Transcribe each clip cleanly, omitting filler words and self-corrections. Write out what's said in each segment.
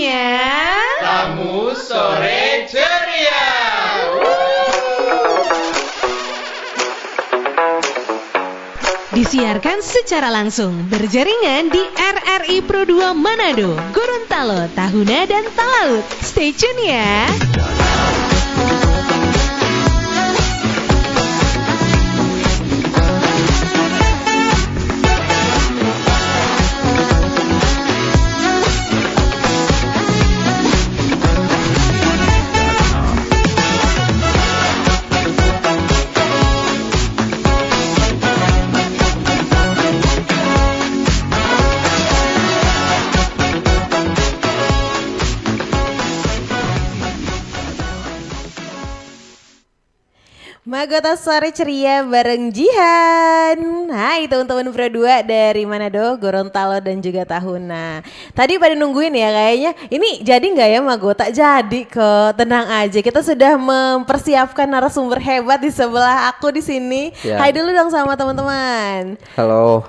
Waktunya Tamu Sore Ceria. disiarkan secara langsung berjaringan di RRI Pro 2 Manado, Gorontalo, Tahuna, dan Talaut. Stay tune ya. Magota Sore Ceria bareng Jihan. Hai teman-teman Pro 2 dari Manado, Gorontalo, dan juga Tahuna. Tadi pada nungguin ya kayaknya. Ini jadi nggak ya Magota? Jadi kok, tenang aja. Kita sudah mempersiapkan narasumber hebat di sebelah aku di sini. Ya. Hai dulu dong sama teman-teman. Halo.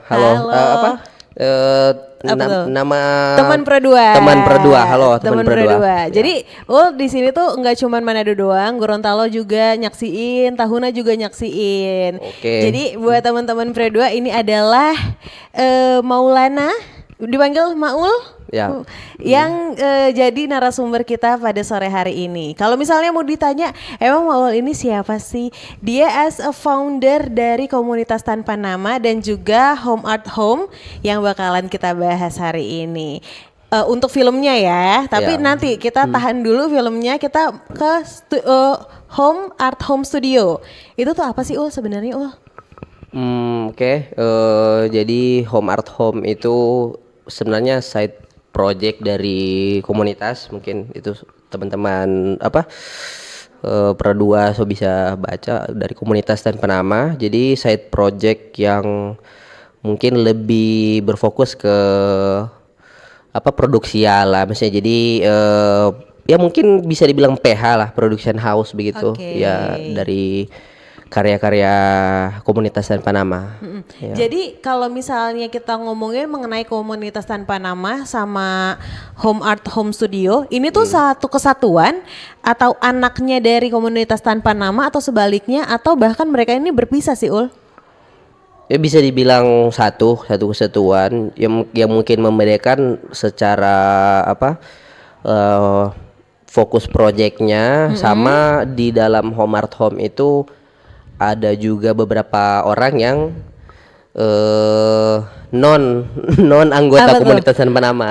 Nama teman Pro 2. Teman Pro 2. Halo, teman Pro 2. Ya. Jadi, di sini tuh nggak cuma Manado doang, Gorontalo juga nyaksiin, Tahuna juga nyaksiin. Oke. Jadi, buat teman-teman Pro 2 ini adalah Maulana, dipanggil Maul. Ya. Yang jadi narasumber kita pada sore hari ini. Kalau misalnya mau ditanya, emang Maul ini siapa sih? Dia as a founder dari komunitas tanpa nama dan juga Home Art Home yang bakalan kita bahas hari ini. Untuk filmnya ya, tapi nanti kita tahan dulu filmnya, kita ke Home Art Home Studio. Itu tuh apa sih sebenarnya Oke. Jadi Home Art Home itu sebenarnya side project dari komunitas, mungkin itu teman-teman Pro 2 so bisa baca, dari komunitas tanpa nama. Jadi side project yang mungkin lebih berfokus ke produksi lah, misalnya. Jadi ya mungkin bisa dibilang PH lah, production house begitu. Ya, dari karya-karya komunitas tanpa nama. Ya. Jadi kalau misalnya kita ngomongin mengenai komunitas tanpa nama sama Home Art Home Studio, ini tuh satu kesatuan atau anaknya dari komunitas tanpa nama, atau sebaliknya, atau bahkan mereka ini berpisah sih Ya, bisa dibilang satu kesatuan yang mungkin membedakan secara fokus proyeknya. Sama di dalam Home Art Home itu ada juga beberapa orang yang non anggota komunitas tanpa nama.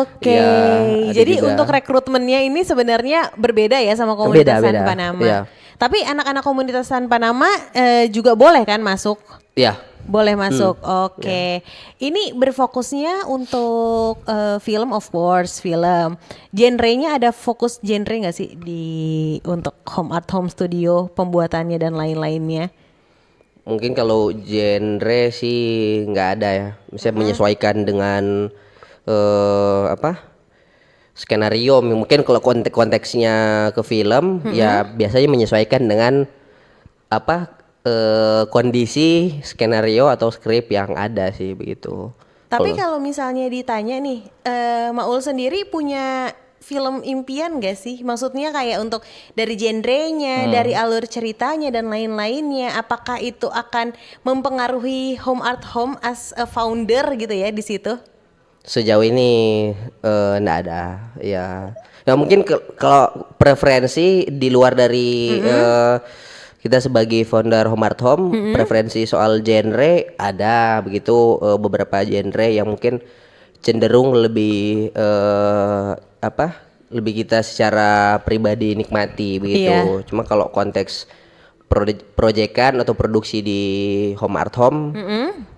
Oke. Ya, jadi juga untuk rekrutmennya ini sebenarnya berbeda ya sama komunitas tanpa nama. Ya. Tapi anak-anak komunitas tanpa nama juga boleh kan masuk? Ya. Boleh masuk. Oke. Ini berfokusnya untuk film, of course, film. Genrenya ada fokus genre nggak sih untuk Home Art Home Studio, pembuatannya dan lain-lainnya? Mungkin kalau genre sih nggak ada ya. Misalnya menyesuaikan dengan skenario. Mungkin kalau konteksnya ke film, ya biasanya menyesuaikan dengan kondisi skenario atau skrip yang ada sih, begitu. Tapi kalau misalnya ditanya nih, Maul sendiri punya film impian gak sih? Maksudnya kayak untuk dari genrenya, dari alur ceritanya dan lain-lainnya, apakah itu akan mempengaruhi Home Art Home as a founder gitu ya di situ? Sejauh ini nggak ada ya. Ya mungkin kalau preferensi di luar dari kita sebagai founder Home Art Home, preferensi soal genre ada, begitu. Beberapa genre yang mungkin cenderung lebih lebih kita secara pribadi nikmati begitu. Iya. Cuma kalau konteks proyekan atau produksi di Home Art Home,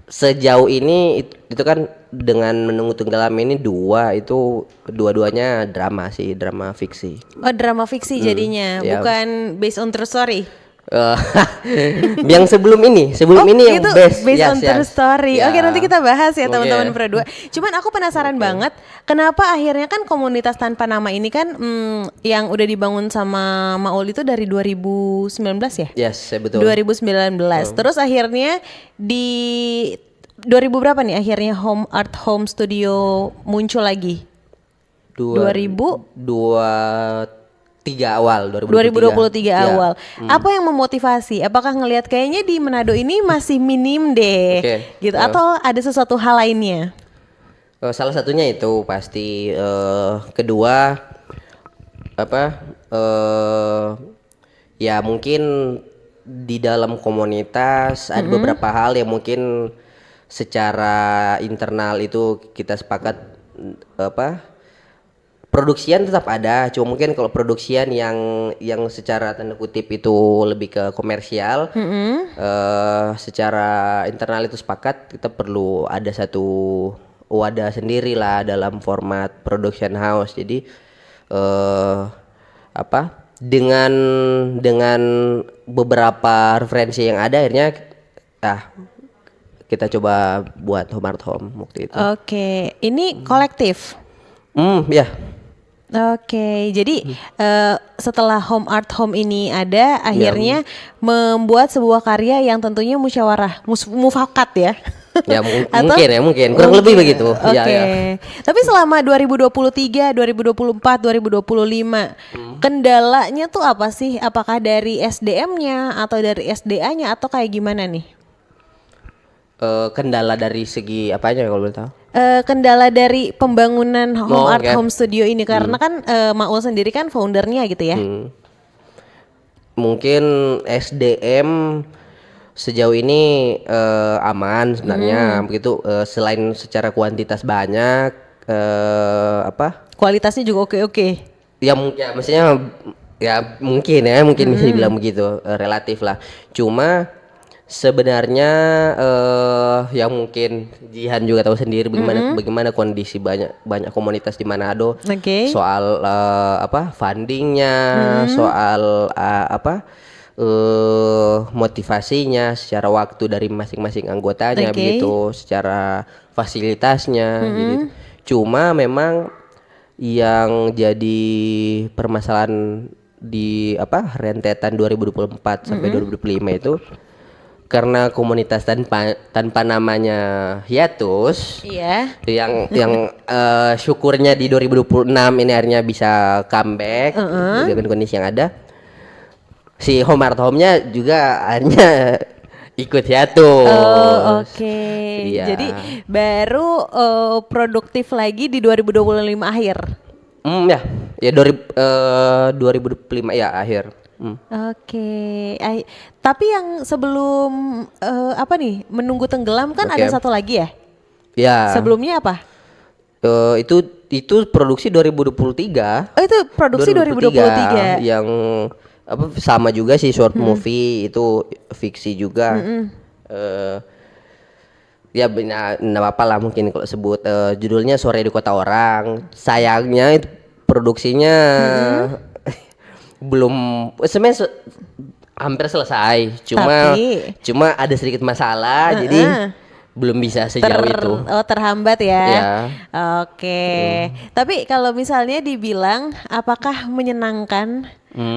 sejauh ini itu kan dengan Menunggu Tenggelam ini dua-duanya drama sih, drama fiksi. Oh, drama fiksi jadinya, bukan based on true story. Yang sebelum ini yang itu based on true story. Oke, nanti kita bahas ya teman-teman Pro 2. Cuman aku penasaran banget, kenapa akhirnya kan komunitas tanpa nama ini kan yang udah dibangun sama Maul itu dari 2019 ya? Yes, betul. 2019. Terus akhirnya di 2000 berapa nih akhirnya Home Art Home Studio muncul lagi? 2023 awal 2023 Ya. awal. Apa yang memotivasi? Apakah ngelihat kayaknya di Manado ini masih minim deh, Oke. gitu? Atau ada sesuatu hal lainnya? Salah satunya itu pasti. Kedua ya mungkin di dalam komunitas ada beberapa hal yang mungkin secara internal itu kita sepakat produksian tetap ada, cuma mungkin kalau produksian yang secara tanda kutip itu lebih ke komersial, secara internal itu sepakat kita perlu ada satu wadah sendiri lah dalam format production house. Jadi dengan beberapa referensi yang ada akhirnya kita coba buat Home Art Home waktu itu. Oke, ini kolektif. Ya. Oke, jadi setelah Home Art Home ini ada, akhirnya membuat sebuah karya yang tentunya musyawarah, mufakat ya. Ya Atau- mungkin kurang lebih begitu. Oke. Ya. Tapi selama 2023, 2024, 2025, kendalanya tuh apa sih? Apakah dari SDM-nya atau dari SDA-nya atau kayak gimana nih? Kendala dari segi apanya kalau boleh tahu? Kendala dari pembangunan Home Art oke. Home Studio ini karena kan Maul sendiri kan foundernya gitu ya. Mungkin SDM sejauh ini aman sebenarnya begitu, selain secara kuantitas banyak Kualitasnya juga oke-oke. ya maksudnya ya mungkin bisa dibilang begitu, relatif lah. Cuma sebenarnya yang mungkin Jihan juga tahu sendiri bagaimana kondisi banyak komunitas di Manado. Oke. Soal fundingnya, soal motivasinya secara waktu dari masing-masing anggotanya Oke. begitu, secara fasilitasnya gitu. Cuma memang yang jadi permasalahan di rentetan 2024 sampai 2025 itu karena komunitas tanpa namanya hiatus. Iya. Yang syukurnya di 2026 ini akhirnya bisa comeback dengan kondisi yang ada. Si Home Art Home-nya juga akhirnya ikut hiatus. Oh, oke. Iya. Jadi baru produktif lagi di 2025 akhir. Ya 2025 ya akhir. Oke. Tapi yang sebelum menunggu tenggelam kan Oke. ada satu lagi ya? Ya. Sebelumnya apa? Itu produksi 2023. Oh, itu produksi 2023. Yang sama juga sih, short movie itu fiksi juga. Ya nggak apa-apa lah mungkin kalau sebut judulnya Sore di Kota Orang. Sayangnya itu produksinya belum sebenarnya hampir selesai. Cuma ada sedikit masalah jadi belum bisa sejauh itu. Terhambat ya. Ya. Oke. Tapi kalau misalnya dibilang apakah menyenangkan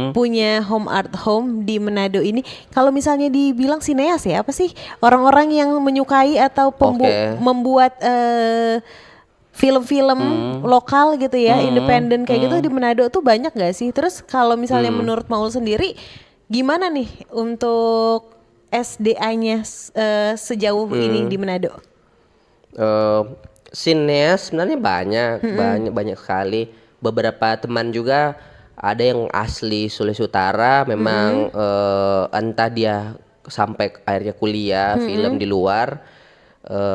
punya Home Art Home di Manado ini? Kalau misalnya dibilang sineas ya, apa sih orang-orang yang menyukai atau membuat film-film lokal gitu ya, independen kayak gitu di Manado tuh banyak gak sih? Terus kalau misalnya menurut Maul sendiri gimana nih untuk SDA-nya sejauh ini di Manado? Sineas sebenarnya banyak sekali. Beberapa teman juga ada yang asli Sulawesi Utara, memang entah dia sampai akhirnya kuliah film di luar.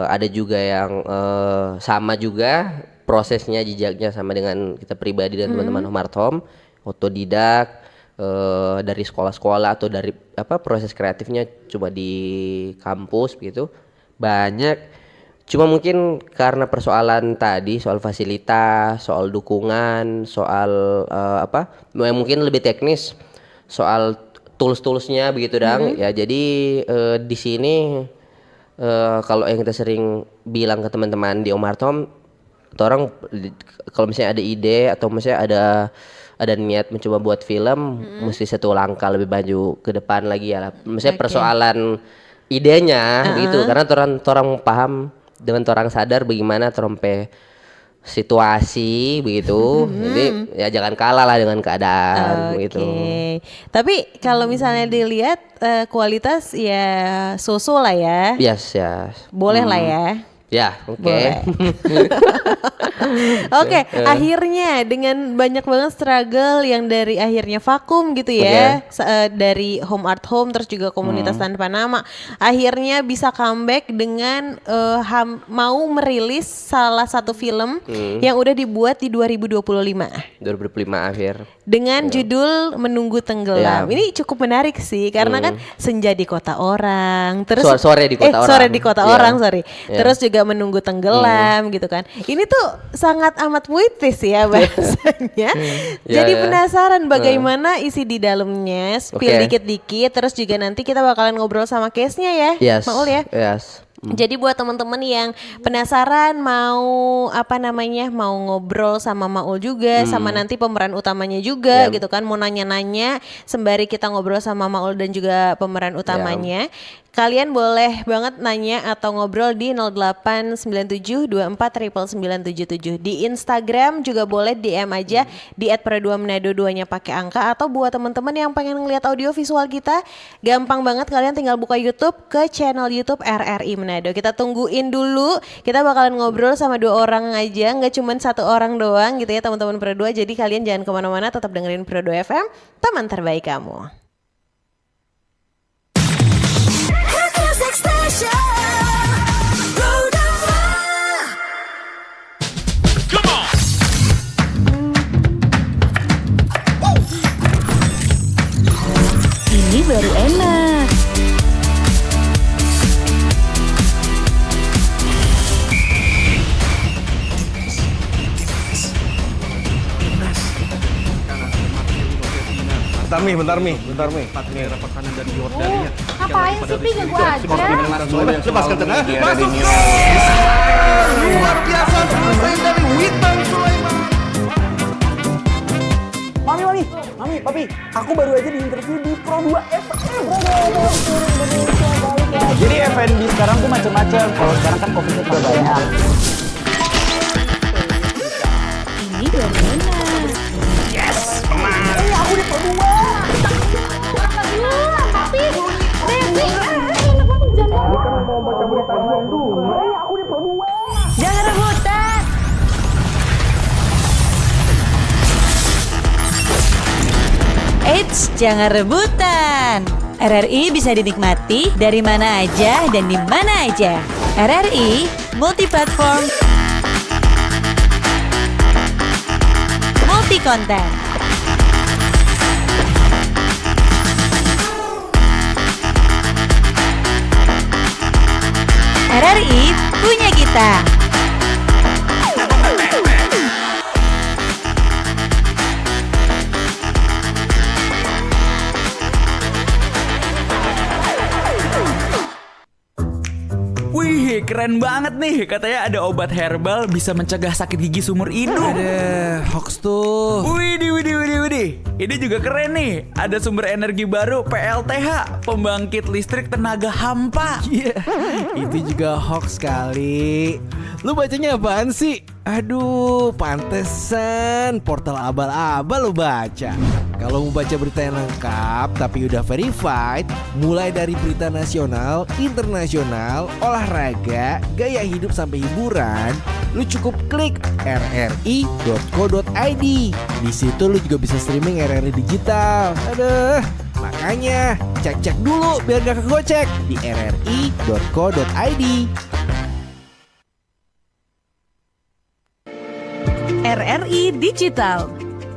Ada juga yang sama juga prosesnya, jejaknya sama dengan kita pribadi dan teman-teman Home Art Home, otodidak. Dari sekolah-sekolah atau dari proses kreatifnya cuma di kampus begitu banyak. Cuma mungkin karena persoalan tadi, soal fasilitas, soal dukungan, soal mungkin lebih teknis, soal tools-toolsnya begitu dang. Ya jadi di sini kalau yang kita sering bilang ke teman-teman di Home Art Home, orang kalau misalnya ada ide atau misalnya ada niat mencoba buat film, mesti satu langkah lebih maju ke depan lagi ya. Misalnya persoalan idenya gitu, karena orang paham dengan orang sadar bagaimana trompe situasi begitu. Jadi ya jangan kalah lah dengan keadaan begitu. Tapi kalau misalnya dilihat kualitas ya so-so lah ya. Yes. Boleh lah ya. Ya, oke. Boleh. Oke, akhirnya dengan banyak banget struggle yang dari akhirnya vakum gitu ya, dari Home Art Home terus juga komunitas tanpa nama, akhirnya bisa comeback dengan mau merilis salah satu film yang udah dibuat di 2025 akhir. dengan judul Menunggu Tenggelam. Ini cukup menarik sih karena kan senja di kota orang, terus sore di kota orang. Sore di kota orang, sorry. Terus juga menunggu tenggelam gitu kan. Ini tuh sangat amat puitis ya bahasanya. Jadi penasaran bagaimana isi di dalamnya, spill dikit-dikit, terus juga nanti kita bakalan ngobrol sama case-nya ya, Maul ya. Jadi buat teman-teman yang penasaran mau mau ngobrol sama Maul juga, sama nanti pemeran utamanya juga gitu kan, mau nanya-nanya sembari kita ngobrol sama Maul dan juga pemeran utamanya. Kalian boleh banget nanya atau ngobrol di 0897249977. Di Instagram juga boleh DM aja di @perdua_manado 2-nya pakai angka, atau buat teman-teman yang pengen ngeliat audio visual kita, gampang banget, kalian tinggal buka YouTube ke channel YouTube RRI Manado. Kita tungguin dulu, kita bakalan ngobrol sama 2 orang aja, nggak cuma 1 orang doang gitu ya teman-teman Perdua. Jadi kalian jangan kemana-mana, tetap dengerin Perdua FM, teman terbaik kamu. Ini baru enak. Bentar Mi. Dapat kanan dari Yordania. Ngapain sih Pi, gak gua aja. Lepas ke tengah. Masuk. Luar biasa selesai dari Witan Sulaiman. Mami, Papi, aku baru aja diinterview di Pro 2 FM. Jadi F&B sekarang tuh macam-macam. Kalau sekarang kan COVID-nya udah banyak. Ini baru enak. Aku di Pro 2. Tapi, Devi, enak banget jangan. Mau baca berita dulu. Aku di Pro 2. Jangan rebutan. Eits, jangan rebutan. RRI bisa dinikmati dari mana aja dan di mana aja. RRI multi-platform, multi-konten. RRI punya kita. Wih, keren banget nih. Katanya ada obat herbal bisa mencegah sakit gigi seumur hidup. Ada hoax tuh. Widih. Ini juga keren nih. Ada sumber energi baru PLTH, pembangkit listrik tenaga hampa. Iya, itu juga hoax kali. Lu bacanya apaan sih? Aduh, pantesan portal abal-abal lu baca. Kalau mau baca berita yang lengkap tapi udah verified, mulai dari berita nasional, internasional, olahraga, gaya hidup sampai hiburan, lu cukup klik rri.co.id. Di situ lu juga bisa streaming RRI digital. Aduh, makanya cek-cek dulu biar gak kegocek di rri.co.id. RRI Digital.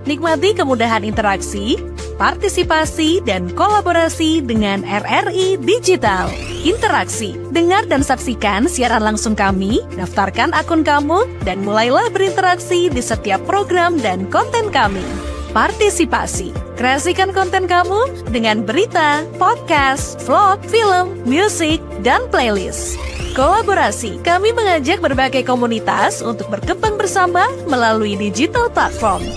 Nikmati kemudahan interaksi, partisipasi, dan kolaborasi dengan RRI Digital. Interaksi, dengar dan saksikan siaran langsung kami, daftarkan akun kamu, dan mulailah berinteraksi di setiap program dan konten kami. Partisipasi, kreasikan konten kamu dengan berita, podcast, vlog, film, musik, dan playlist. Kolaborasi, kami mengajak berbagai komunitas untuk berkembang bersama melalui digital platform.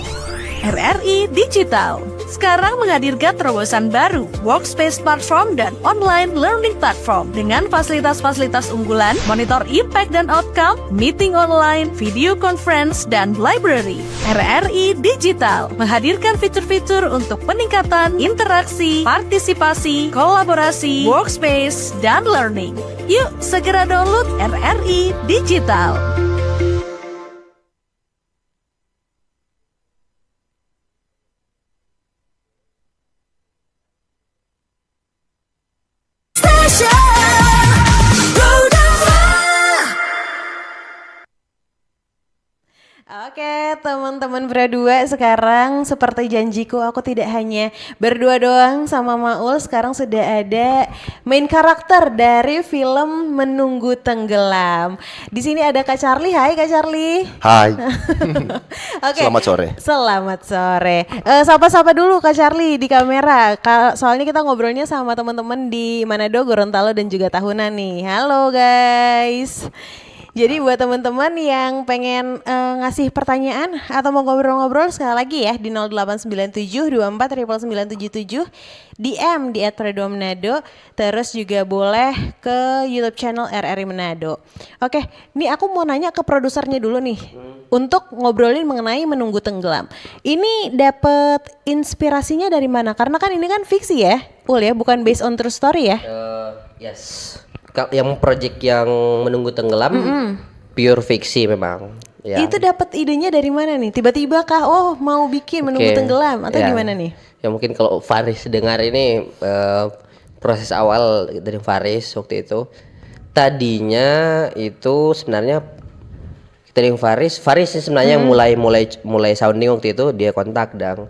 RRI Digital, sekarang menghadirkan terobosan baru, workspace platform dan online learning platform dengan fasilitas-fasilitas unggulan, monitor impact dan outcome, meeting online, video conference, dan library. RRI Digital menghadirkan fitur-fitur untuk peningkatan interaksi, partisipasi, kolaborasi, workspace, dan learning. Yuk segera download RRI Digital. Oke, teman-teman berdua, sekarang seperti janjiku aku tidak hanya berdua doang sama Maul, sekarang sudah ada main karakter dari film Menunggu Tenggelam. Di sini ada Kak Charlie. Hai Kak Charlie. Hai. Oke. Selamat sore. Selamat sore. Sapa-sapa dulu Kak Charlie di kamera. Soalnya kita ngobrolnya sama teman-teman di Manado, Gorontalo dan juga Tahunan nih. Halo guys. Jadi buat teman-teman yang pengen ngasih pertanyaan atau mau ngobrol-ngobrol, sekali lagi ya di 0897249977 DM di @predomanado, terus juga boleh ke YouTube channel RRI Manado. Oke, ini aku mau nanya ke produsernya dulu nih untuk ngobrolin mengenai Menunggu Tenggelam. Ini dapet inspirasinya dari mana? Karena kan ini kan fiksi ya, ya, bukan based on true story ya? Yes. Yang project yang Menunggu Tenggelam pure fiksi memang. Ya. Itu dapat idenya dari mana nih? Tiba-tiba kah? Oh, mau bikin Menunggu Tenggelam atau gimana nih? Ya mungkin kalau Faris dengar ini proses awal dari Faris waktu itu. Tadinya itu sebenarnya dari Faris sih sebenarnya mulai sounding waktu itu dia kontak dan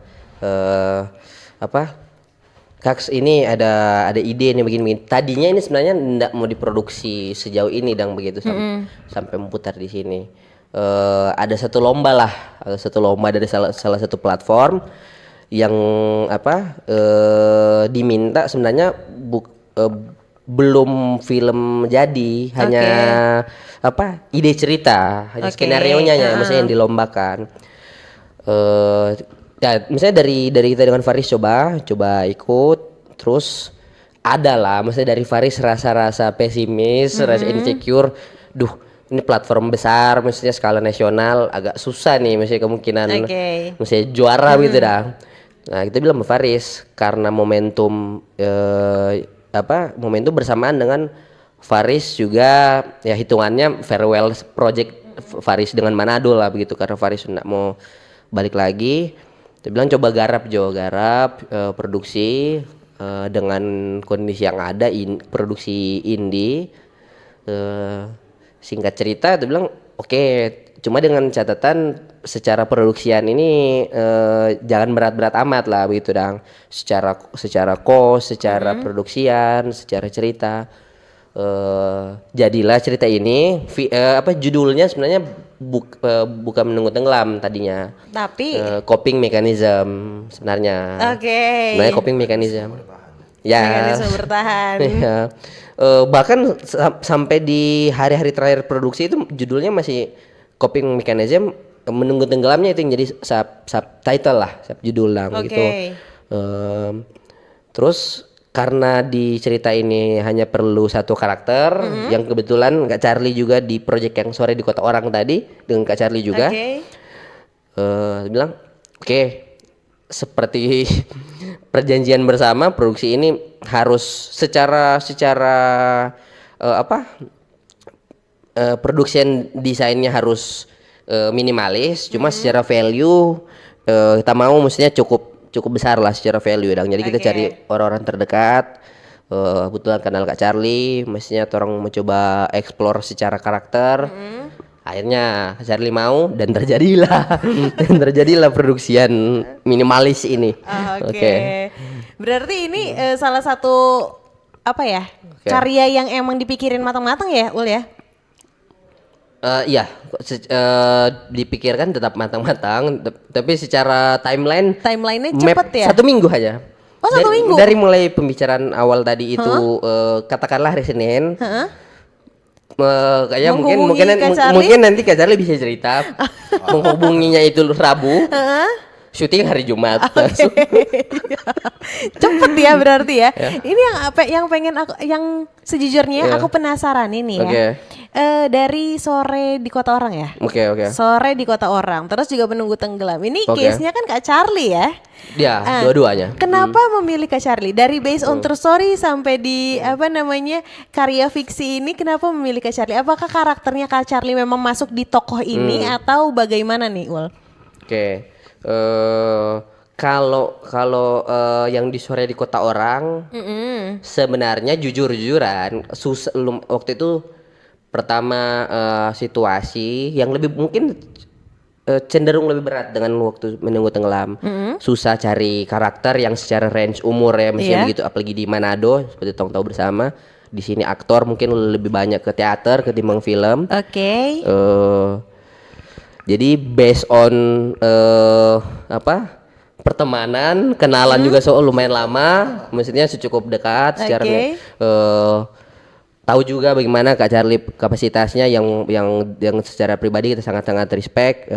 Kaks, ini ada ide nih begini. Tadinya ini sebenarnya tidak mau diproduksi sejauh ini dan begitu sampai memutar di sini. Ada satu lomba dari salah satu platform yang diminta sebenarnya belum film jadi, hanya ide cerita, hanya skenario-nya maksudnya yang dilombakan. Ya, misalnya dari kita dengan Faris coba ikut, terus ada lah, maksudnya dari Faris rasa pesimis, rasa insecure, ini platform besar, maksudnya skala nasional, agak susah nih, maksudnya kemungkinan, maksudnya juara gitu dah. Nah kita bilang sama Faris, karena momentum bersamaan dengan Faris juga, ya hitungannya farewell project Faris dengan Manado lah begitu, karena Faris nggak mau balik lagi. Dia bilang coba garap produksi dengan kondisi yang ada, produksi indie, singkat cerita dia bilang oke, cuma dengan catatan secara produksian ini jangan berat-berat amat lah begitu dang, secara cost, secara produksian, secara cerita. Jadilah cerita ini judulnya sebenarnya bukan Menunggu Tenggelam tadinya, tapi coping mechanism sebenarnya. Sebenarnya coping mechanism. Ya. Mekanisme bertahan. Ya. Bahkan sampai di hari-hari terakhir produksi itu judulnya masih coping mechanism, Menunggu Tenggelamnya itu yang jadi subtitle lah, subjudul lah gitu. Terus karena di cerita ini hanya perlu satu karakter yang kebetulan Kak Charlie juga di project yang sore di Kota Orang tadi dengan Kak Charlie juga bilang oke, seperti perjanjian bersama, produksi ini harus secara production desainnya harus minimalis, cuma secara value kita mau mestinya cukup besar lah secara value dong. Jadi kita cari orang-orang terdekat. Kebetulan kenal Kak Charlie, mestinya orang mencoba explore secara karakter. Akhirnya Kak Charlie mau dan terjadilah produksian minimalis ini. Berarti ini salah satu karya yang emang dipikirin matang-matang ya, Ul ya? Iya, dipikirkan tetap matang-matang, tapi secara timelinenya cepet ya? 1 minggu aja. Oh, 1 minggu? Dari mulai pembicaraan awal tadi itu, katakanlah hari Senin. Kayaknya mungkin nanti Kak Charlie bisa cerita menghubunginya itu Rabu. syuting hari Jumat. Cepet ya berarti ya. Ini yang pengen aku, yang sejujurnya aku penasaran ini ya. Dari Sore di Kota Orang ya. Oke. Sore di Kota Orang. Terus juga Menunggu Tenggelam. Ini case-nya kan Kak Charlie ya. Ya, dua-duanya. Kenapa memilih Kak Charlie? Dari based on true story sampai di apa namanya karya fiksi ini, kenapa memilih Kak Charlie? Apakah karakternya Kak Charlie memang masuk di tokoh ini atau bagaimana nih, Ul? Oke. Kalau yang di Sore di Kota Orang, sebenarnya jujur-jujuran waktu itu pertama situasi yang lebih mungkin cenderung lebih berat dengan waktu Menunggu Tenggelam. Susah cari karakter yang secara range umur ya misalnya begitu, apalagi di Manado seperti tahu bersama. Di sini aktor mungkin lebih banyak ke teater ketimbang film. Oke. Jadi based on pertemanan, kenalan juga lumayan lama, maksudnya cukup dekat secara tahu juga bagaimana Kak Charlie kapasitasnya yang secara pribadi kita sangat-sangat respect,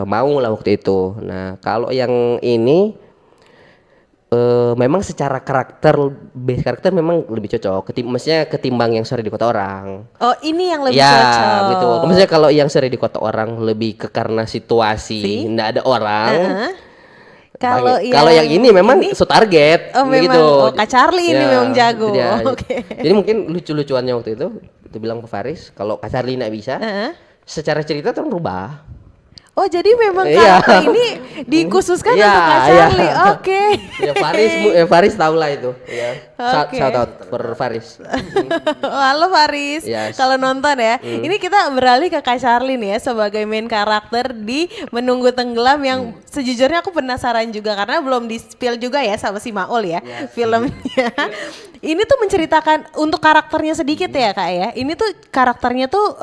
mau lah waktu itu. Nah, kalau yang ini memang secara base karakter memang lebih cocok ketimbang yang Sore di Kota Orang. Oh, ini yang lebih cocok. Ya, gitu. Maksudnya kalau yang Sore di Kota Orang lebih karena situasi enggak ada orang. Kalau yang ini memang target gitu. Oh, Kak Charlie ini memang jago. Jadi mungkin lucu-lucuannya waktu itu bilang ke Faris, kalau Kak Charlie enggak bisa, secara cerita terus rubah. Oh, jadi memang karakter ini dikhususkan untuk Kak Charlie. Oke. Ya Faris tahu lah itu. Ya. Shout out for Faris. Halo Faris. Kalau nonton ya. Ini kita beralih ke Kak Charlie nih ya sebagai main karakter di Menunggu Tenggelam yang sejujurnya aku penasaran juga karena belum di-spill juga ya sama si Maul ya filmnya. Ini tuh menceritakan untuk karakternya sedikit ya Kak ya. Ini tuh karakternya tuh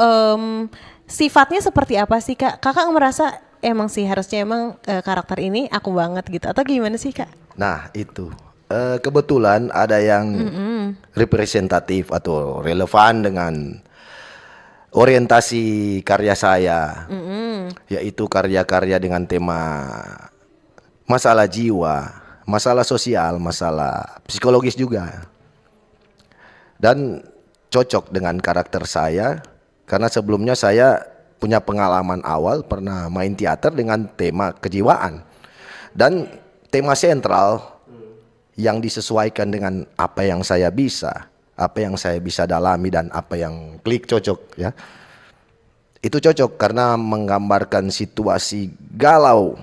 sifatnya seperti apa sih Kak? Kakak merasa emang sih harusnya karakter ini aku banget gitu atau gimana sih Kak? Nah itu kebetulan ada yang representatif atau relevan dengan orientasi karya saya, yaitu karya-karya dengan tema masalah jiwa, masalah sosial, masalah psikologis juga, dan cocok dengan karakter saya. Karena sebelumnya saya punya pengalaman awal pernah main teater dengan tema kejiwaan. Dan tema sentral yang disesuaikan dengan apa yang saya bisa, apa yang saya bisa dalami dan apa yang klik cocok ya. Itu cocok karena menggambarkan situasi galau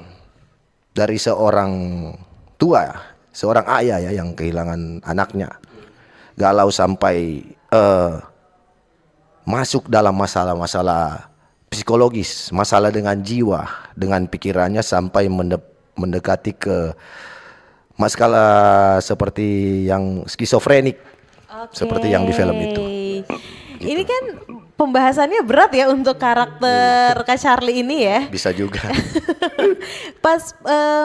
dari seorang tua, seorang ayah ya yang kehilangan anaknya. Galau sampai masuk dalam masalah-masalah psikologis, masalah dengan jiwa, dengan pikirannya sampai mendekati ke masalah seperti yang skizofrenik, seperti yang di film itu. Ini kan pembahasannya berat ya untuk karakter Kak Charlie ini ya. Bisa juga. Pas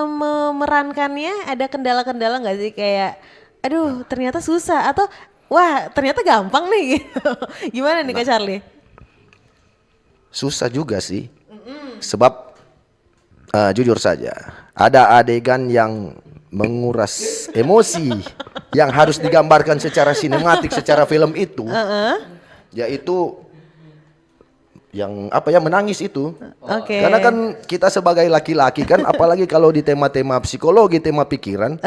memerankannya ada kendala-kendala nggak sih kayak, aduh ternyata susah atau wah ternyata gampang nih gitu. Gimana nih Kak Charlie? Susah juga sih. Sebab jujur saja ada adegan yang menguras emosi yang harus digambarkan secara sinematik, secara film itu. Yaitu yang menangis itu. Karena kan kita sebagai laki-laki kan apalagi kalau di tema-tema psikologi, tema pikiran.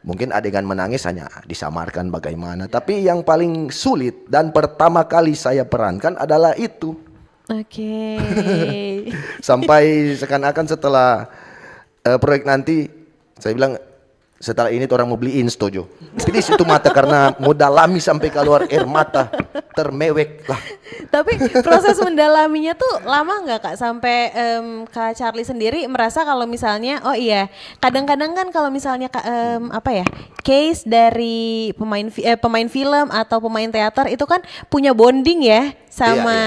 Mungkin adegan menangis hanya disamarkan bagaimana. Tapi yang paling sulit dan pertama kali saya perankan adalah itu. Sampai seakan-akan setelah proyek nanti, saya bilang setelah ini orang mau beli insto Jo. Please itu mata karena mau dalami sampai keluar air mata. Termewek lah. Tapi proses mendalaminya tuh lama nggak Kak sampai Kak Charlie sendiri merasa kalau misalnya kadang-kadang kan kalau misalnya case dari pemain film atau pemain teater itu kan punya bonding ya sama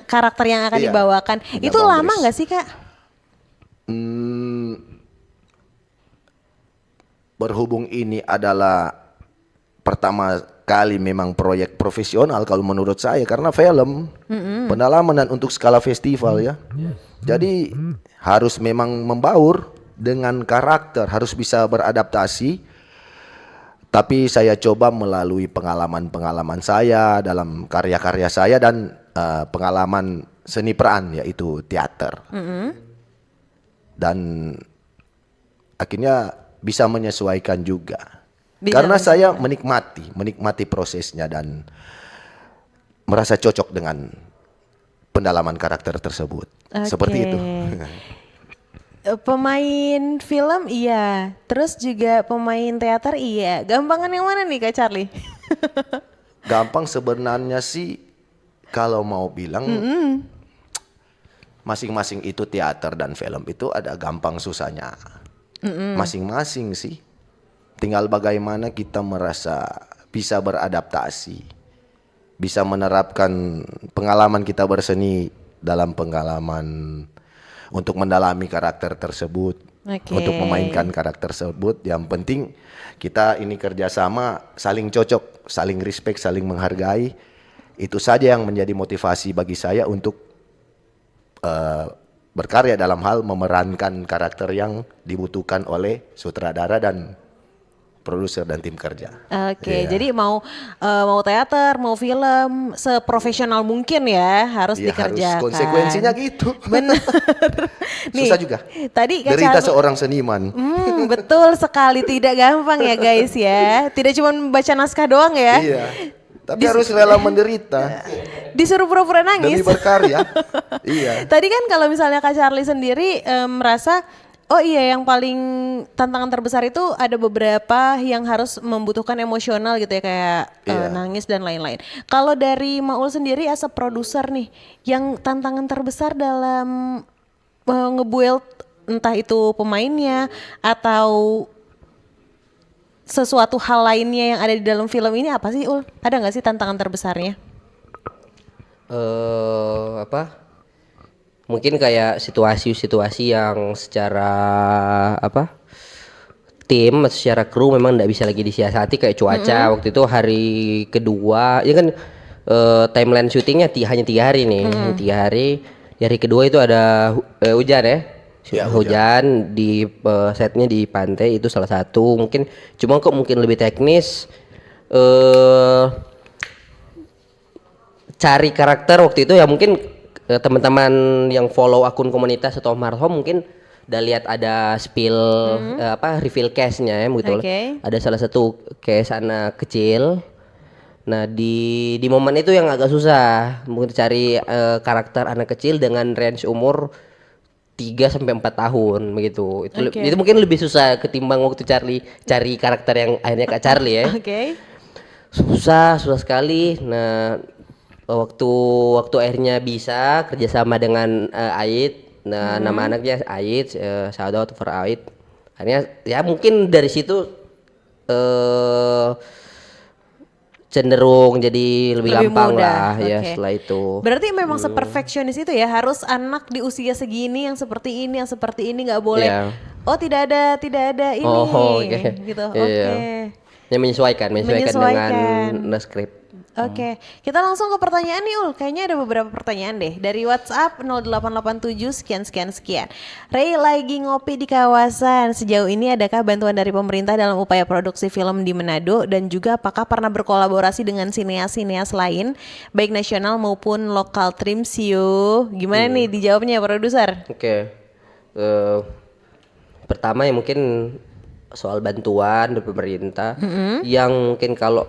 karakter yang akan dibawakan. Itu lama nggak sih Kak? Berhubung ini adalah pertama kali memang proyek profesional kalau menurut saya karena film pendalaman dan untuk skala festival ya. Jadi harus memang membaur dengan karakter, harus bisa beradaptasi. Tapi saya coba melalui pengalaman-pengalaman saya dalam karya-karya saya dan pengalaman seni peran, yaitu teater. Dan akhirnya bisa menyesuaikan juga. Karena saya menikmati prosesnya dan merasa cocok dengan pendalaman karakter tersebut. Seperti itu. Pemain film iya, terus juga pemain teater iya. Gampangan yang mana nih Kak Charlie? Gampang sebenarnya sih kalau mau bilang masing-masing itu teater dan film itu ada gampang susahnya. Masing-masing sih. Tinggal bagaimana kita merasa bisa beradaptasi. Bisa menerapkan pengalaman kita berseni dalam pengalaman untuk mendalami karakter tersebut. Untuk memainkan karakter tersebut. Yang penting kita ini kerjasama, saling cocok, saling respect, saling menghargai. Itu saja yang menjadi motivasi bagi saya untuk berkarya dalam hal memerankan karakter yang dibutuhkan oleh sutradara dan produser dan tim kerja. Jadi mau teater, mau film, seprofesional mungkin ya harus dikerjakan. Harus konsekuensinya gitu. Benar. Susah juga. Tadi Kak derita Charlie, seorang seniman. Betul sekali, tidak gampang ya guys ya. Tidak cuma membaca naskah doang ya. Iya. Tapi harus rela menderita. Disuruh pura-pura nangis. Demi berkarya. Iya. Tadi kan kalau misalnya Kak Charlie sendiri merasa oh iya, yang paling tantangan terbesar itu ada beberapa yang harus membutuhkan emosional gitu ya, kayak nangis dan lain-lain. Kalau dari Maul sendiri as a produser nih, yang tantangan terbesar dalam ngebuild entah itu pemainnya atau sesuatu hal lainnya yang ada di dalam film ini apa sih Ul? Ada nggak sih tantangan terbesarnya? Mungkin kayak situasi-situasi yang secara tim secara kru memang tidak bisa lagi disiasati, kayak cuaca. Waktu itu hari kedua ya kan, timeline syutingnya hanya 3 hari nih. 3 hari. Di hari kedua itu ada hujan ya. Hujan di setnya di pantai, itu salah satu. Mungkin cuma kok mungkin lebih teknis, cari karakter waktu itu ya. Mungkin teman-teman yang follow akun komunitas atau Marhom mungkin udah lihat ada spill reveal case-nya ya begitu. Ada salah satu case anak kecil. Nah di momen itu yang agak susah mungkin cari karakter anak kecil dengan range umur 3 sampai 4 tahun begitu. Itu mungkin lebih susah ketimbang waktu Charlie cari karakter yang akhirnya Kak Charlie ya. Susah sekali. Nah waktu akhirnya bisa kerjasama dengan Ait, nah nama anaknya Ait, shout out for Ait. Akhirnya ya mungkin dari situ cenderung jadi lebih gampang mudah lah ya setelah itu. Berarti memang seperfeksionis itu ya, harus anak di usia segini yang seperti ini nggak boleh. Oh tidak ada ini gitu. Ya menyesuaikan dengan skrip. Kita langsung ke pertanyaan nih Ul. Kayaknya ada beberapa pertanyaan deh dari WhatsApp 0887 sekian. Ray lagi ngopi di kawasan. Sejauh ini adakah bantuan dari pemerintah dalam upaya produksi film di Manado, dan juga apakah pernah berkolaborasi dengan sineas-sineas lain baik nasional maupun lokal? Trimsio. Gimana nih dijawabnya produser? Pertama ya mungkin soal bantuan dari pemerintah, yang mungkin kalau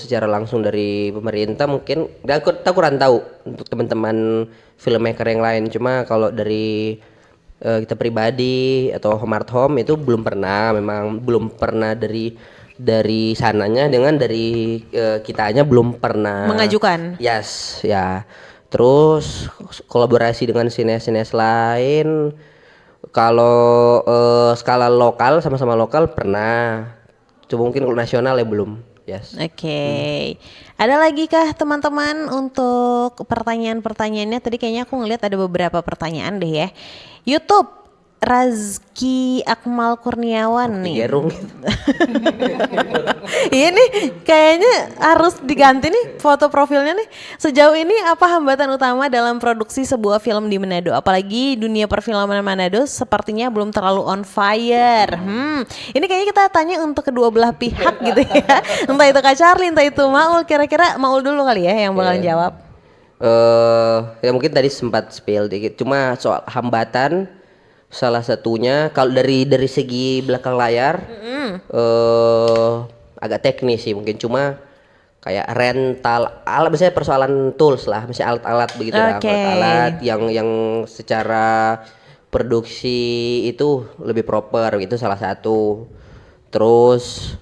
secara langsung dari pemerintah mungkin aku kurang tahu untuk teman-teman filmmaker yang lain. Cuma kalau dari kita pribadi atau Home Art Home itu memang belum pernah dari sananya, dengan dari kitanya belum pernah mengajukan. Yes ya. Terus kolaborasi dengan sineas-sineas lain. Kalau skala lokal, sama-sama lokal pernah. Cuma mungkin kalau nasional ya belum. Yes. Ada lagi kah teman-teman untuk pertanyaan-pertanyaannya? Tadi kayaknya aku ngeliat ada beberapa pertanyaan deh ya. YouTube, Razky Akmal Kurniawan nih. Gerung. Iya nih, kayaknya harus diganti nih foto profilnya nih. Sejauh ini apa hambatan utama dalam produksi sebuah film di Manado? Apalagi dunia perfilman Manado sepertinya belum terlalu on fire. Ini kayaknya kita tanya untuk kedua belah pihak gitu ya. Entah itu Kak Charlie, entah itu Maul. Kira-kira Maul dulu kali ya yang bakalan jawab. Ya mungkin tadi sempat spill dikit. Cuma soal hambatan, salah satunya kalau dari segi belakang layar agak teknis sih mungkin, cuma kayak rental alat, misalnya persoalan tools lah, misalnya alat-alat begitu lah, alat yang secara produksi itu lebih proper gitu salah satu. Terus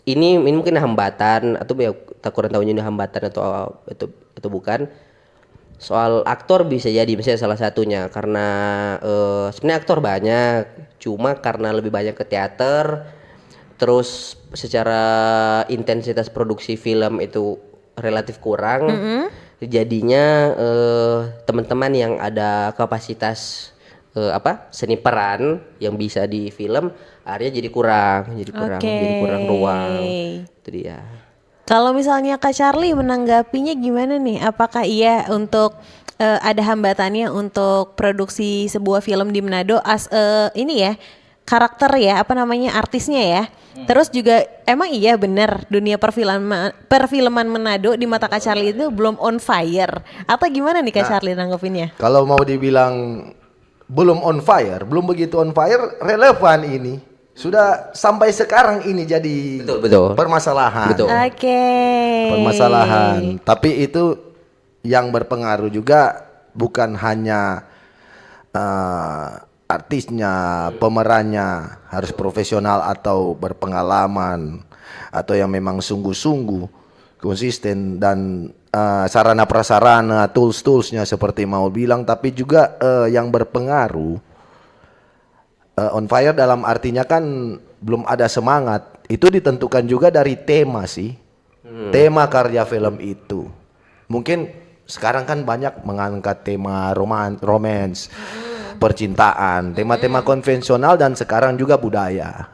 ini mungkin hambatan atau ya tak kurang tahu ini hambatan atau bukan. Soal aktor bisa jadi misalnya salah satunya karena sebenarnya aktor banyak, cuma karena lebih banyak ke teater, terus secara intensitas produksi film itu relatif kurang, jadinya teman-teman yang ada kapasitas seni peran yang bisa di film akhirnya jadi kurang ruang, itu dia. Kalau misalnya Kak Charlie menanggapinya gimana nih? Apakah iya untuk ada hambatannya untuk produksi sebuah film di Manado ini ya karakter ya artisnya ya. Terus juga emang iya benar dunia perfilman Manado di mata Kak Charlie itu belum on fire atau gimana nih Kak Charlie nanggepinnya? Kalau mau dibilang belum on fire, belum begitu on fire, relevan ini. Sudah sampai sekarang ini jadi betul. Permasalahan. Betul. Permasalahan. Tapi itu yang berpengaruh juga bukan hanya artisnya, pemerannya harus profesional atau berpengalaman atau yang memang sungguh-sungguh konsisten dan sarana prasarana toolsnya seperti mau bilang, tapi juga yang berpengaruh on fire dalam artinya kan belum ada semangat. Itu ditentukan juga dari tema sih. Tema karya film itu. Mungkin sekarang kan banyak mengangkat tema romance, percintaan, tema-tema konvensional dan sekarang juga budaya.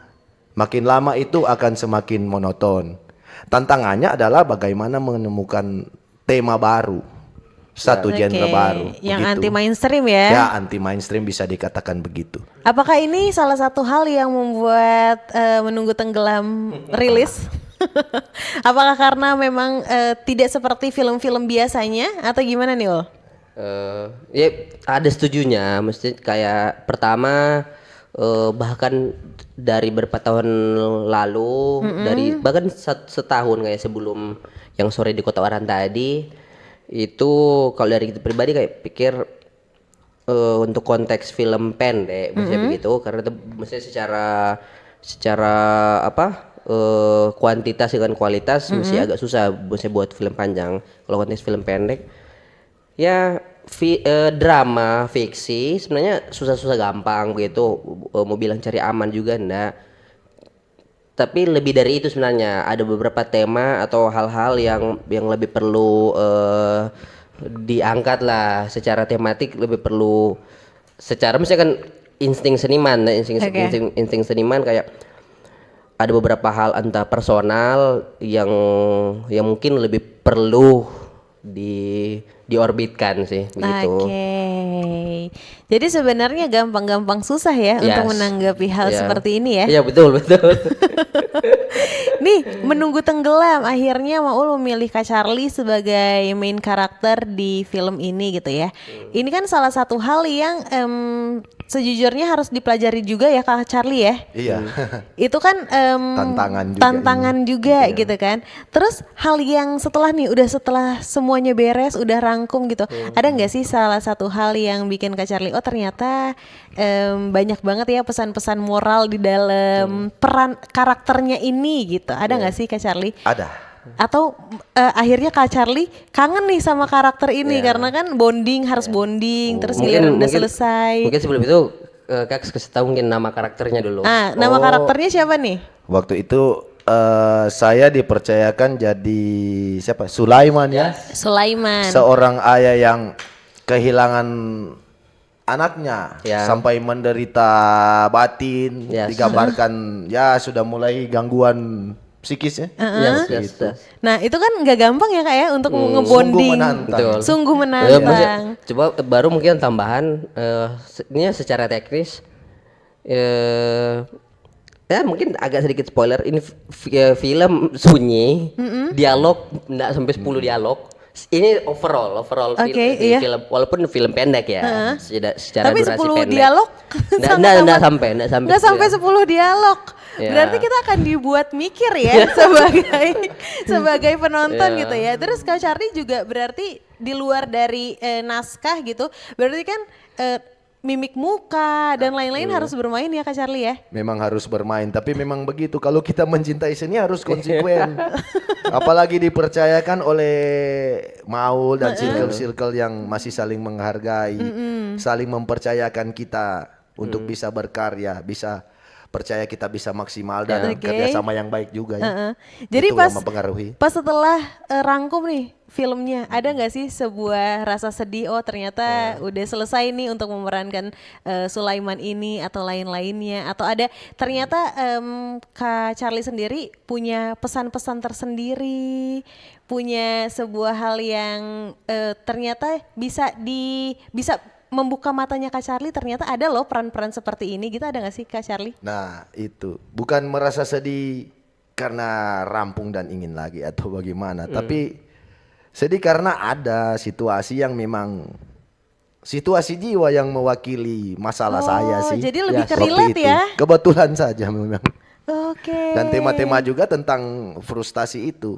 Makin lama itu akan semakin monoton. Tantangannya adalah bagaimana menemukan tema baru. Satu genre baru yang begitu. anti mainstream ya. Ya, anti mainstream bisa dikatakan begitu. Apakah ini salah satu hal yang membuat Menunggu Tenggelam rilis? Apakah karena memang tidak seperti film-film biasanya atau gimana nih Ul? Ya ada setujunya, mesti kayak pertama bahkan dari beberapa tahun lalu, dari bahkan setahun kayak sebelum yang sore di Kota Waran tadi, itu kalau dari kita pribadi kayak pikir untuk konteks film pendek misalnya begitu, karena itu misalnya secara kuantitas dengan kualitas masih agak susah misalnya buat film panjang. Kalau konteks film pendek ya drama fiksi sebenarnya susah-susah gampang begitu, mau bilang cari aman juga enggak. Tapi lebih dari itu sebenarnya ada beberapa tema atau hal-hal yang lebih perlu diangkat lah secara tematik, lebih perlu secara misalkan insting seniman kayak ada beberapa hal entah personal yang mungkin lebih perlu diorbitkan sih begitu. Jadi sebenarnya gampang-gampang susah ya untuk menanggapi hal seperti ini ya. Iya betul. Nih Menunggu Tenggelam akhirnya Maul memilih Kak Charlie sebagai main karakter di film ini gitu ya. Ini kan salah satu hal yang sejujurnya harus dipelajari juga ya Kak Charlie ya. Iya. Itu kan tantangan juga gitu kan. Terus hal yang setelah semuanya beres, udah rangkum gitu. Ada nggak sih salah satu hal yang bikin Kak Charlie ternyata banyak banget ya pesan-pesan moral di dalam peran karakternya ini gitu. Ada nggak sih Kak Charlie? Ada. Atau akhirnya Kak Charlie kangen nih sama karakter ini karena kan harus bonding terus giliran udah selesai. Mungkin sebelum itu Kak kasih tahu mungkin nama karakternya dulu. Nama karakternya siapa nih? Waktu itu saya dipercayakan jadi siapa? Sulaiman ya. Sulaiman. Seorang ayah yang kehilangan anaknya Ya. sampai menderita batin, Ya, digambarkan ya sudah mulai gangguan psikis ya. Yes, yes, Gitu. yes. Nah itu kan nggak gampang ya Kak ya untuk Sungguh ngebonding. menantang. Betul. Sungguh Maksudnya, menantang. coba baru mungkin tambahan ini secara teknis ya mungkin agak sedikit spoiler ini film sunyi, dialog enggak sampai 10 dialog. Ini overall Oke, iya. film walaupun film pendek ya. Secara Tapi durasi 10 pendek. dialog Enggak sampai nggak sampai 10 dialog. Ya. Berarti kita akan dibuat mikir ya sebagai penonton Ya. gitu ya. Terus Kak Charlie juga berarti di luar dari naskah gitu, berarti kan mimik muka dan lain-lain harus bermain ya Kak Charlie ya. Memang harus bermain, tapi memang begitu. Kalau kita mencintai seni harus konsekuen. Apalagi dipercayakan oleh Maul dan circle-circle yang masih saling menghargai, saling mempercayakan kita untuk bisa berkarya, bisa percaya kita bisa maksimal dan Oke. kerjasama yang baik juga ya. Jadi Itu yang mempengaruhi. pas setelah rangkum nih filmnya, ada nggak sih sebuah rasa sedih? Oh ternyata udah selesai nih untuk memerankan Sulaiman ini atau lain-lainnya, atau ada ternyata Kak Charlie sendiri punya pesan-pesan tersendiri, punya sebuah hal yang ternyata bisa membuka matanya Kak Charlie, ternyata ada loh peran-peran seperti ini gitu, ada gak sih Kak Charlie? Nah itu bukan merasa sedih karena rampung dan ingin lagi atau bagaimana, tapi sedih karena ada situasi yang memang situasi jiwa yang mewakili masalah saya sih. Jadi lebih ke Waktu relate itu. ya? Kebetulan saja memang. Oke. Dan tema-tema juga tentang frustasi itu.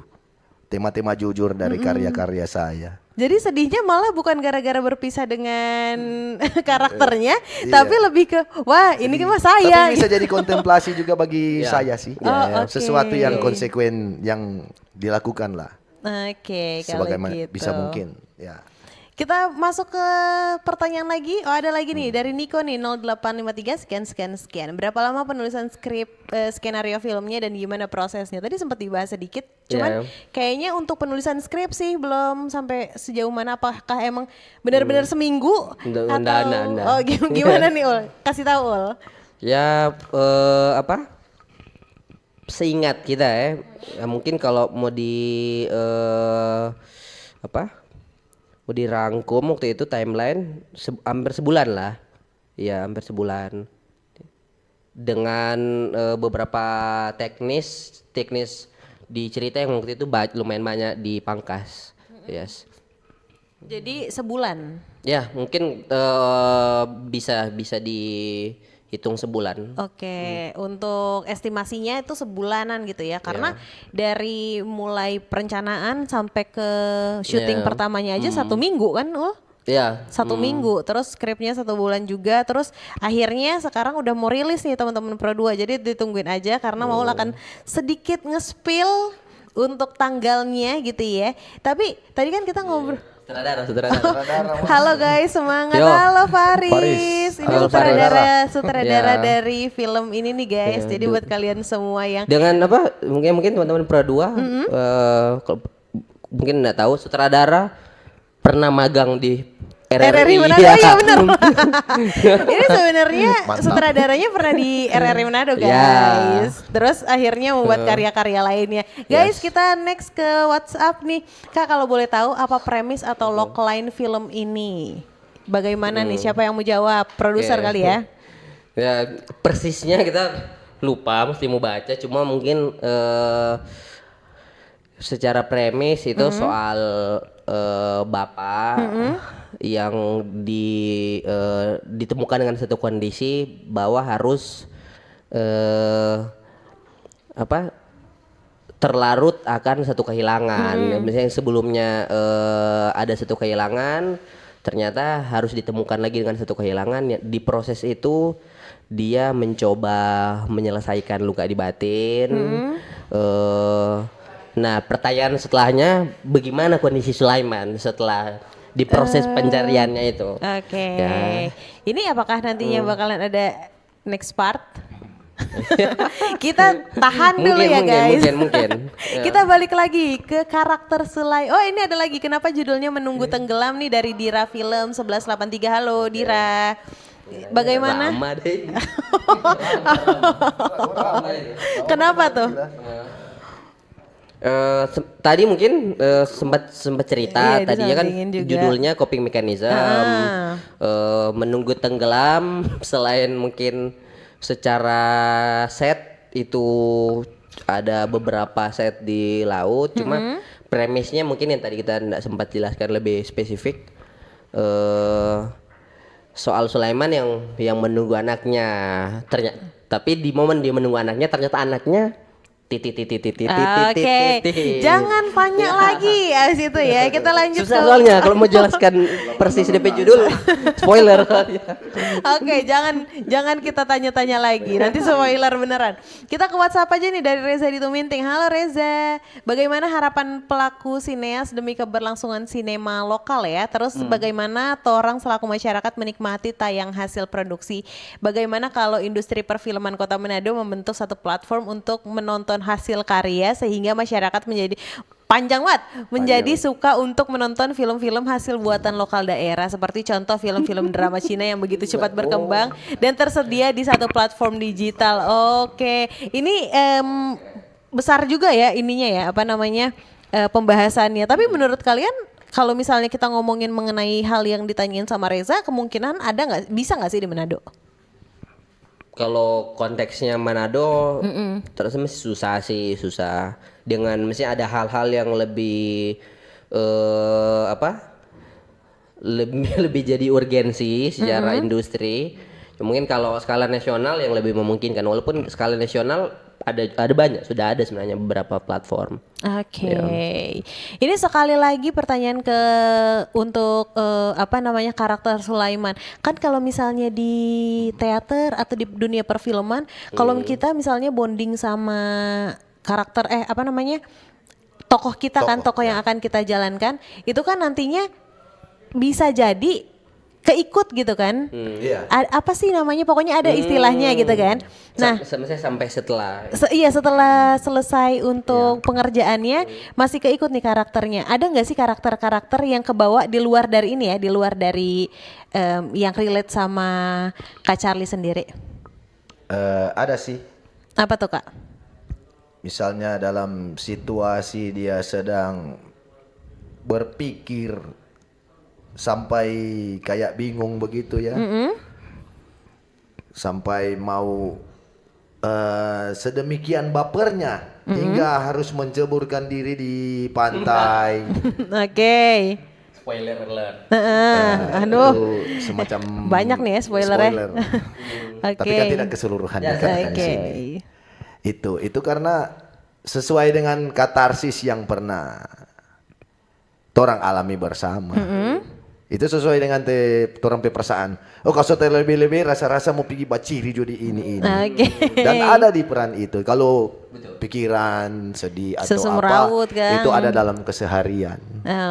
Tema-tema jujur dari karya-karya saya. Jadi sedihnya malah bukan gara-gara berpisah dengan karakternya, Iya. tapi lebih ke wah ini mah saya. Tapi bisa jadi kontemplasi juga bagi saya sih. Oh, oke. Sesuatu yang konsekuen yang dilakukan lah. Oke, kalau Sebagaimana gitu. bisa mungkin. Ya. Kita masuk ke pertanyaan lagi. Oh ada lagi nih dari Niko nih 0853 sekian. Berapa lama penulisan skrip skenario filmnya dan gimana prosesnya? Tadi sempat dibahas sedikit. Cuman kayaknya untuk penulisan skrip sih belum sampai sejauh mana. Apakah emang benar-benar seminggu? Enggak. Oh gimana nih Ul? Kasih tahu Ul. Ya seingat kita ya mungkin kalau mau mau dirangkum waktu itu timeline hampir sebulan lah. Ya hampir sebulan. Dengan beberapa teknis di cerita yang waktu itu lumayan banyak dipangkas. Yes. Jadi sebulan. Ya mungkin bisa dihitung sebulan. Oke, untuk estimasinya itu sebulanan gitu ya, karena dari mulai perencanaan sampai ke syuting pertamanya aja 1 minggu kan, Ya. 1 minggu, terus skripnya 1 bulan juga, terus akhirnya sekarang udah mau rilis nih teman-teman Pro 2, jadi ditungguin aja karena Maul akan sedikit nge-spill untuk tanggalnya gitu ya. Tapi tadi kan kita ngobrol. Sutradara. Halo guys, semangat. Yo. Halo Faris. Ini Halo, sutradara Ya. dari film ini nih guys. Ya, Jadi buat kalian semua yang Dengan mungkin teman-teman Pro 2 kalau mungkin enggak tahu sutradara pernah magang di RRI. Manado, iya benar. Ini sebenarnya sutradaranya pernah di RRI Manado guys. Terus akhirnya membuat karya-karya lainnya. Guys, kita next ke WhatsApp nih. Kak, kalau boleh tahu apa premis atau logline film ini? Bagaimana nih? Siapa yang mau jawab? Produser kali ya. Ya persisnya kita lupa, mesti mau baca. Cuma mungkin secara premis itu soal bapak yang ditemukan dengan satu kondisi bahwa harus terlarut akan satu kehilangan. Misalnya sebelumnya ada satu kehilangan, ternyata harus ditemukan lagi dengan satu kehilangan. Di proses itu dia mencoba menyelesaikan luka di batin. Nah, pertanyaan setelahnya, bagaimana kondisi Sulaiman setelah di proses pencariannya itu? Oke. Ya. Ini apakah nantinya bakalan ada next part? Kita tahan dulu ya guys. Mungkin. Kita balik lagi ke karakter Sulai. Oh ini ada lagi, kenapa judulnya Menunggu Tenggelam nih dari Dira Film 1183. Halo Dira. Bagaimana? Lama deh. Kenapa tuh? Tadi mungkin sempat cerita Iya, tadinya kan disampingin juga. judulnya coping mechanism. Menunggu tenggelam selain mungkin secara set itu ada beberapa set di laut, cuma premisnya mungkin yang tadi kita tidak sempat jelaskan lebih spesifik. Soal Sulaiman yang menunggu anaknya, tapi di momen dia menunggu anaknya ternyata anaknya Oke, jangan banyak lagi abis itu ya. Kita lanjut susah soalnya kalau mau jelaskan persis DP judul spoiler. Oke, jangan kita tanya-tanya lagi. Nanti spoiler beneran. Kita ke WhatsApp aja nih dari Reza di Tuminting. Halo Reza, bagaimana harapan pelaku sineas demi keberlangsungan sinema lokal ya? Terus bagaimana torang selaku masyarakat menikmati tayang hasil produksi? Bagaimana kalau industri perfilman Kota Manado membentuk satu platform untuk menonton hasil karya sehingga masyarakat menjadi suka untuk menonton film-film hasil buatan lokal daerah seperti contoh film-film drama Cina yang begitu cepat berkembang dan tersedia di satu platform digital. Oke, ini besar juga ya ininya ya, pembahasannya. Tapi menurut kalian kalau misalnya kita ngomongin mengenai hal yang ditanyain sama Reza, kemungkinan bisa nggak sih di Manado? Kalau konteksnya Manado terus masih susah dengan mesti ada hal-hal yang lebih lebih jadi urgensi secara industri. Mungkin kalau skala nasional yang lebih memungkinkan, walaupun skala nasional ada banyak, sudah ada sebenarnya beberapa platform. Oke. Ini sekali lagi pertanyaan untuk karakter Sulaiman. Kan kalau misalnya di teater atau di dunia perfilman, kalau kita misalnya bonding sama karakter tokoh kita kan, tokoh yang akan kita jalankan, itu kan nantinya bisa jadi keikut gitu kan? Iya. Apa sih namanya? Pokoknya ada istilahnya gitu kan. Nah, sampai setelah setelah selesai untuk pengerjaannya masih keikut nih karakternya. Ada nggak sih karakter-karakter yang kebawa di luar dari ini ya, di luar dari yang relate sama Kak Charlie sendiri? Ada sih. Apa tuh Kak? Misalnya dalam situasi dia sedang berpikir sampai kayak bingung begitu ya, sampai mau sedemikian bapernya hingga harus menceburkan diri di pantai. Oke. spoiler alert. Aduh, Itu semacam banyak nih ya spoilernya. Tapi kan tidak keseluruhan dikatakan di Oke. sini. Itu karena sesuai dengan katarsis yang pernah torang alami bersama. Itu sesuai dengan torang perasaan. Oh kalau terlebih-lebih rasa-rasa mau pergi baciri jadi ini. Oke. Dan ada di peran itu. Kalau pikiran sedih atau Sesemrawut apa, kan. itu ada dalam keseharian.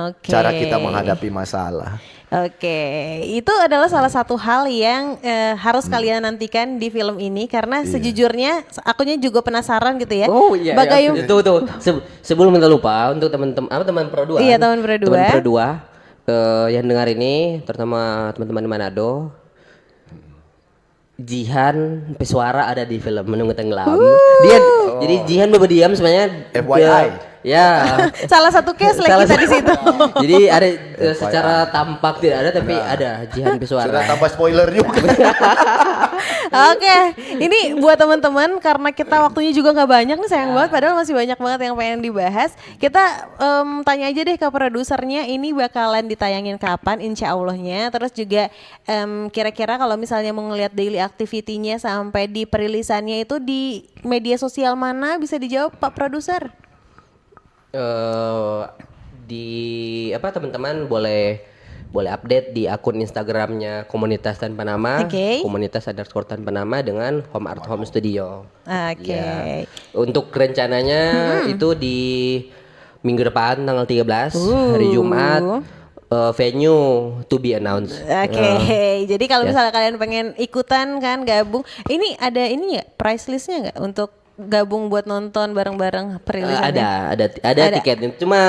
Oke. Cara kita menghadapi masalah. Oke, itu adalah salah satu hal yang harus kalian nantikan di film ini karena sejujurnya akunya juga penasaran gitu ya. Oh iya. Bagaimana? Tuh. Sebelum kita lupa untuk teman Pro 2. Iya, teman Pro 2. Teman Pro 2 yang dengar ini, terutama teman-teman Manado. Jihan pesuara ada di film Menunggu Tenggelam. Jadi Jihan berdiam sebenarnya. FYI. Ya. Salah satu case lagi kita di situ. Jadi ada secara tampak tidak ada tapi ada Jihan pesuara. Sudah tambah spoiler juga. Oke, ini buat teman-teman karena kita waktunya juga nggak banyak nih, sayang banget. Padahal masih banyak banget yang pengen dibahas. Kita tanya aja deh ke produsernya, ini bakalan ditayangin kapan? Insya Allahnya. Terus juga kira-kira kalau misalnya mau ngeliat daily activity-nya sampai di perilisannya itu di media sosial mana? Bisa dijawab Pak Produser? Teman-teman boleh update di akun Instagramnya Komunitas Tanpa Nama, Komunitas_Tanpa Nama dengan Home Art Home Studio. Oke. Ya. Untuk rencananya itu di minggu depan tanggal 13 hari Jumat venue to be announced. Oke, jadi kalau misalnya kalian pengen ikutan kan gabung, ini ada ini ya price listnya nggak untuk gabung buat nonton bareng-bareng perilisannya? Ada tiketnya, cuma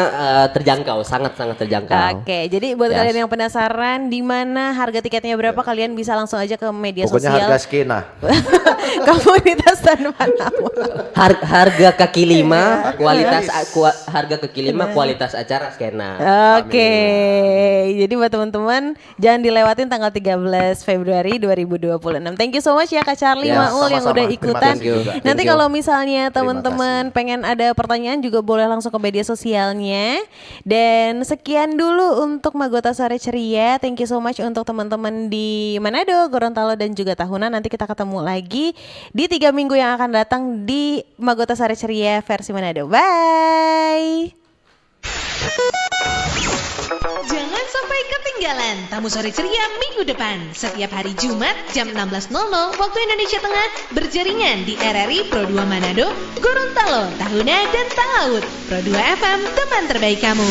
terjangkau, sangat-sangat terjangkau. Oke, jadi buat kalian yang penasaran di mana harga tiketnya berapa, kalian bisa langsung aja ke media Pokoknya sosial. harga skena. Komunitas Tanpa Nama. Harga kaki lima, harga kaki lima, kualitas acara skena. Oke, jadi buat teman-teman jangan dilewatin tanggal 13 Februari 2026. Thank you so much ya Kak Charlie, Ya, Maul yang sama-sama. udah Terima ikutan. kasih juga. Nanti Thank you. kalau misalnya teman-teman pengen ada pertanyaan juga boleh langsung ke media sosialnya. Dan sekian dulu untuk Magota Sore Ceria. Thank you so much untuk teman-teman di Manado, Gorontalo dan juga Tahunan. Nanti kita ketemu lagi di 3 minggu yang akan datang di Magota Sore Ceria versi Manado. Bye. Jangan sampai ketinggalan Tamu Sore Ceria minggu depan. Setiap hari Jumat jam 16.00 waktu Indonesia Tengah berjaringan di RRI Pro 2 Manado, Gorontalo, Tahuna, dan Talaut. Pro 2 FM, teman terbaik kamu.